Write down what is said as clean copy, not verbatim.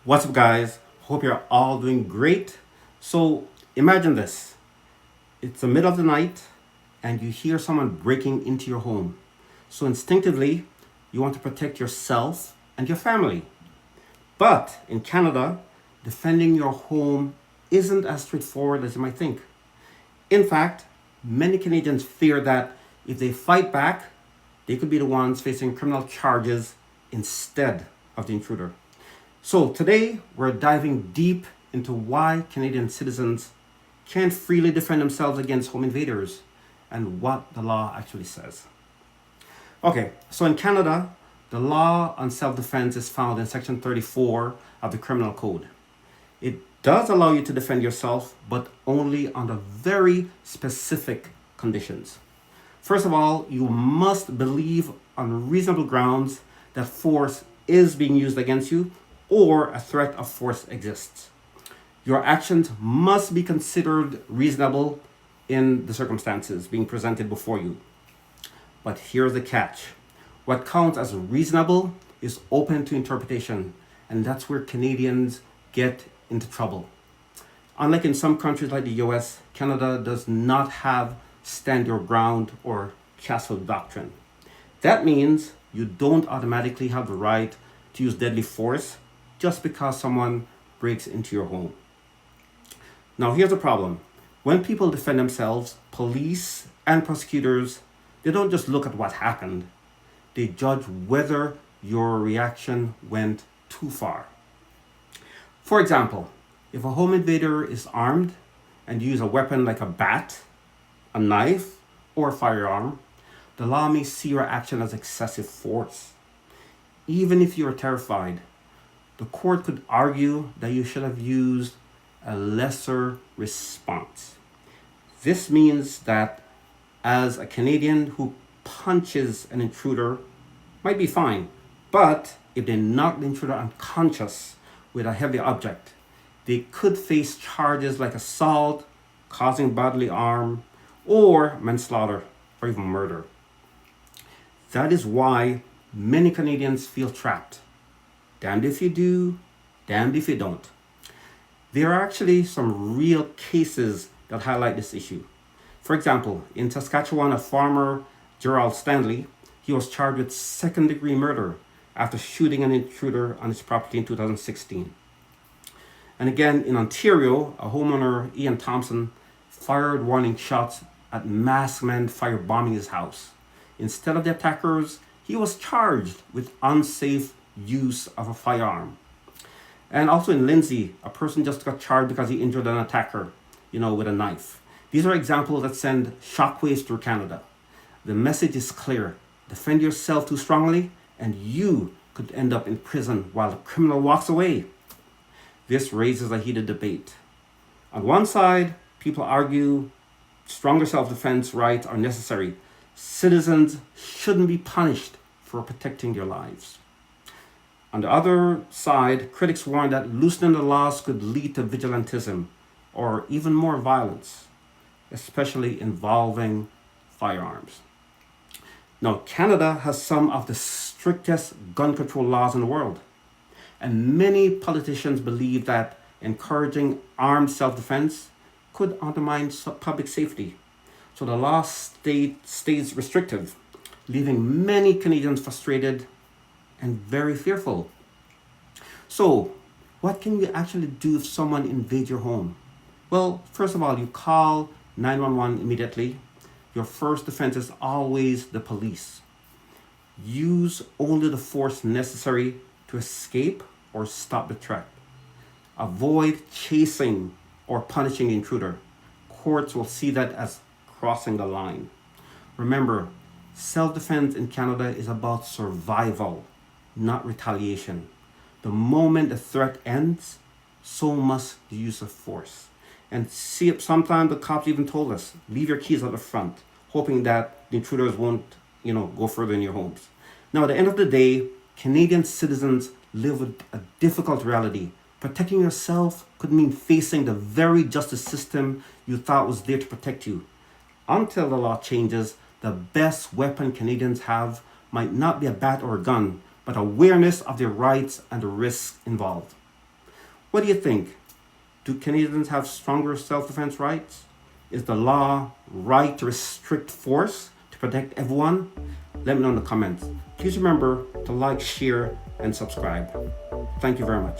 What's up, guys? Hope you're all doing great. So, imagine this, it's the middle of the night and you hear someone breaking into your home. So, instinctively, you want to protect yourself and your family. But in Canada, defending your home isn't as straightforward as you might think. In fact, many Canadians fear that if they fight back, they could be the ones facing criminal charges instead of the intruder. So today we're diving deep into why Canadian citizens can't freely defend themselves against home invaders and what the law actually says. Okay, so in Canada, the law on self-defense is found in section 34 of the Criminal Code. It does allow you to defend yourself, but only under very specific conditions. First of all, you must believe on reasonable grounds that force is being used against you or a threat of force exists. Your actions must be considered reasonable in the circumstances being presented before you. But here's the catch. What counts as reasonable is open to interpretation, and that's where Canadians get into trouble. Unlike in some countries like the US, Canada does not have stand your ground or castle doctrine. That means you don't automatically have the right to use deadly force just because someone breaks into your home. Now, here's the problem. When people defend themselves, police and prosecutors, they don't just look at what happened. They judge whether your reaction went too far. For example, if a home invader is armed and use a weapon like a bat, a knife, or a firearm, the law may see your action as excessive force. Even if you are terrified, the court could argue that you should have used a lesser response. This means that as a Canadian who punches an intruder might be fine, but if they knock the intruder unconscious with a heavy object, they could face charges like assault, causing bodily harm, or manslaughter, or even murder. That is why many Canadians feel trapped. Damned if you do, damned if you don't. There are actually some real cases that highlight this issue. For example, in Saskatchewan, a farmer, Gerald Stanley, he was charged with second-degree murder after shooting an intruder on his property in 2016. And again, in Ontario, a homeowner, Ian Thompson, fired warning shots at masked men firebombing his house. Instead of the attackers, he was charged with unsafe use of a firearm. And also in Lindsay, a person just got charged because he injured an attacker, with a knife. These are examples that send shockwaves through Canada. The message is clear. Defend yourself too strongly, and you could end up in prison while the criminal walks away. This raises a heated debate. On one side, people argue stronger self-defense rights are necessary. Citizens shouldn't be punished for protecting their lives. On the other side, critics warn that loosening the laws could lead to vigilantism or even more violence, especially involving firearms. Now, Canada has some of the strictest gun control laws in the world, and many politicians believe that encouraging armed self-defense could undermine public safety. So the law stays restrictive, leaving many Canadians frustrated and very fearful. So, what can you actually do if someone invades your home? Well, first of all, you call 911 immediately. Your first defense is always the police. Use only the force necessary to escape or stop the threat. Avoid chasing or punishing the intruder. Courts will see that as crossing the line. Remember, self-defense in Canada is about survival, not retaliation. The moment the threat ends, so must the use of force. And see, sometimes the cops even told us, leave your keys at the front, hoping that the intruders won't, go further in your homes. Now, at the end of the day, Canadian citizens live with a difficult reality. Protecting yourself could mean facing the very justice system you thought was there to protect you. Until the law changes, the best weapon Canadians have might not be a bat or a gun, but awareness of their rights and the risks involved. What do you think? Do Canadians have stronger self-defense rights? Is the law right to restrict force to protect everyone? Let me know in the comments. Please remember to like, share, and subscribe. Thank you very much.